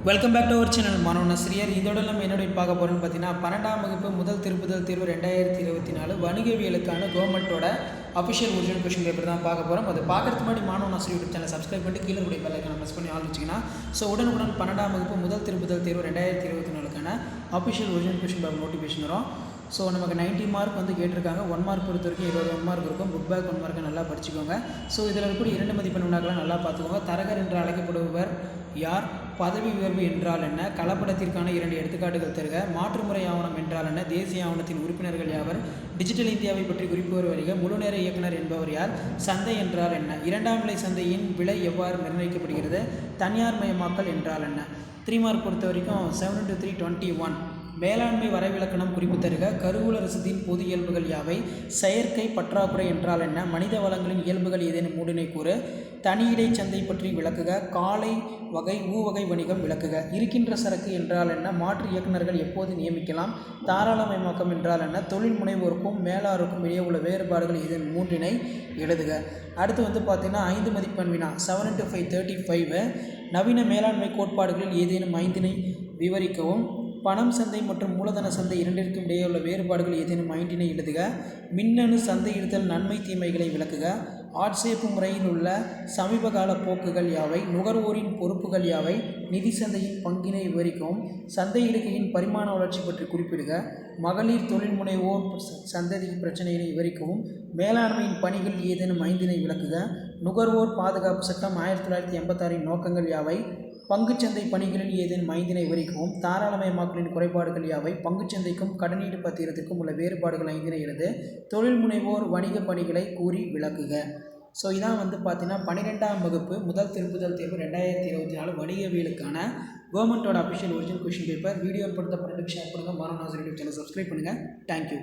Welcome back to our channel மாணவ நஸ்ரியர். இதோட நம்ம என்னோட பார்க்க போகிறோன்னு பார்த்தீங்கன்னா 12ஆம் வகுப்பு முதல் திருப்புதல் தேர்வு 2024 வணிகவியலுக்கான கவர்மெண்ட்டோட அஃபிஷியல் ஒரிஜினல் கொஷின் பேப்பர் தான் பார்க்க போகிறோம். அது பார்க்கறதுக்கு முன்னாடி மாணவ நஸ்ரி யூடியூப் சேனல் சப்ஸ்கிரைப் பண்ணிட்டு கீழே கூடிய பெல் ஐகானை ப்ரெஸ் பண்ணி ஆல் வச்சிங்கன்னா உடனுக்குடன் 12ஆம் வகுப்பு முதல் திருப்புதல் தேர்வு 2024க்கான official original question paper notification வரும். ஸோ நமக்கு 90 மார்க் வந்து கேட்டிருக்காங்க. 1 மார்க் பொறுத்த வரைக்கும் 21 மார்க் இருக்கும். புக் பேக் 1 மார்க்கை நல்லா படிச்சுக்கோங்க. ஸோ இதில் இருக்கக்கூடிய 2 மதிப்பெண் வினாக்கெல்லாம் நல்லா பார்த்துக்கோங்க. தரகர் என்று அழைக்கப்படுபவர் யார்? பதவி உயர்வு என்றால் என்ன? கலப்படத்திற்கான 2 எடுத்துக்காட்டுகள் தருக. மாற்றுமுறை ஆவணம் என்றால் என்ன? தேசிய ஆவணத்தின் உறுப்பினர்கள் யாவர்? டிஜிட்டல் இந்தியாவை பற்றி குறிப்புவர் வருக. முழுநேர இயக்குனர் என்பவர் யார்? சந்தை என்றால் என்ன? 2ஆம் நிலை சந்தையின் விலை எவ்வாறு நிர்ணயிக்கப்படுகிறது? தனியார் மயமாக்கல் என்றால் என்ன? 3 மார்க் பொறுத்த வரைக்கும் 7 into 3 21. மேலாண்மை வரைவிலக்கணம் குறிப்பு தருக. கருவூல ரசீதின் பொது இயல்புகள் யாவை? செயற்கை பற்றாக்குறை என்றால் என்ன? மனித வளங்களின் இயல்புகள் ஏதேனும் மூடினை கூறு. தனியிடை சந்தை பற்றி விளக்குக. காலை வகை ஊவகை வணிகம் விளக்குக. இருக்கின்ற சரக்கு என்றால் என்ன? மாற்று இயக்குநர்கள் எப்போது நியமிக்கலாம்? தாராளமயமாக்கம் என்றால் என்ன? தொழில் முனைவோருக்கும் மேலாருக்கும் இடையே உள்ள வேறுபாடுகள் ஏதேனும் மூன்றினை எழுதுக. அடுத்து வந்து பார்த்தீங்கன்னா 5 மதிப்பெண் வினா 7 into 5 35. நவீன மேலாண்மை கோட்பாடுகளில் ஏதேனும் 5னை விவரிக்கவும். பணம் சந்தை மற்றும் மூலதன சந்தை இரண்டிற்கும் இடையே உள்ள வேறுபாடுகள் ஏதேனும் 5னை எழுதுக. மின்னணு சந்தையிடுதல் நன்மை தீமைகளை விளக்குக. ஆட்சேர்ப்பு முறையில் உள்ள சமீபகால போக்குகள் யாவை? நுகர்வோரின் பொறுப்புகள் யாவை? நிதி சந்தையின் பங்கினை விவரிக்கவும். சந்தையிடுகையின் பரிமாண வளர்ச்சி பற்றி குறிப்பிடுக. மகளிர் தொழில் முனைவோர் சந்ததி பிரச்சனையினை விவரிக்கவும். மேலாண்மையின் பணிகள் ஏதேனும் 5னை விளக்குக. நுகர்வோர் பாதுகாப்பு சட்டம் 1986 நோக்கங்கள் யாவை? பங்குச்சந்தை பணிகளில் ஏதேனும் 5னை விவரிக்கவும். தாராளமயமாக்கலின் குறைபாடுகள் யாவை? பங்குச்சந்தைக்கும் கடனீடு பத்திரத்திற்கும் உள்ள வேறுபாடுகள் 5னை எழுது. தொழில் முனைவோர் வணிக பணிகளை கூறி விளக்குக. ஸோ இதான் வந்து பார்த்தீங்கன்னா 12ஆம் வகுப்பு முதல் திருப்புதல் தேர்வு 2024 வணிகவியலுக்கான கவர்மெண்ட்டோட official original question paper. Video படுத்த ஷேர் பண்ணுங்கள். மாணவ நாசர் யூடியூப் சேனல் சப்ஸ்கிரைப் பண்ணுங்கள். தேங்க்யூ.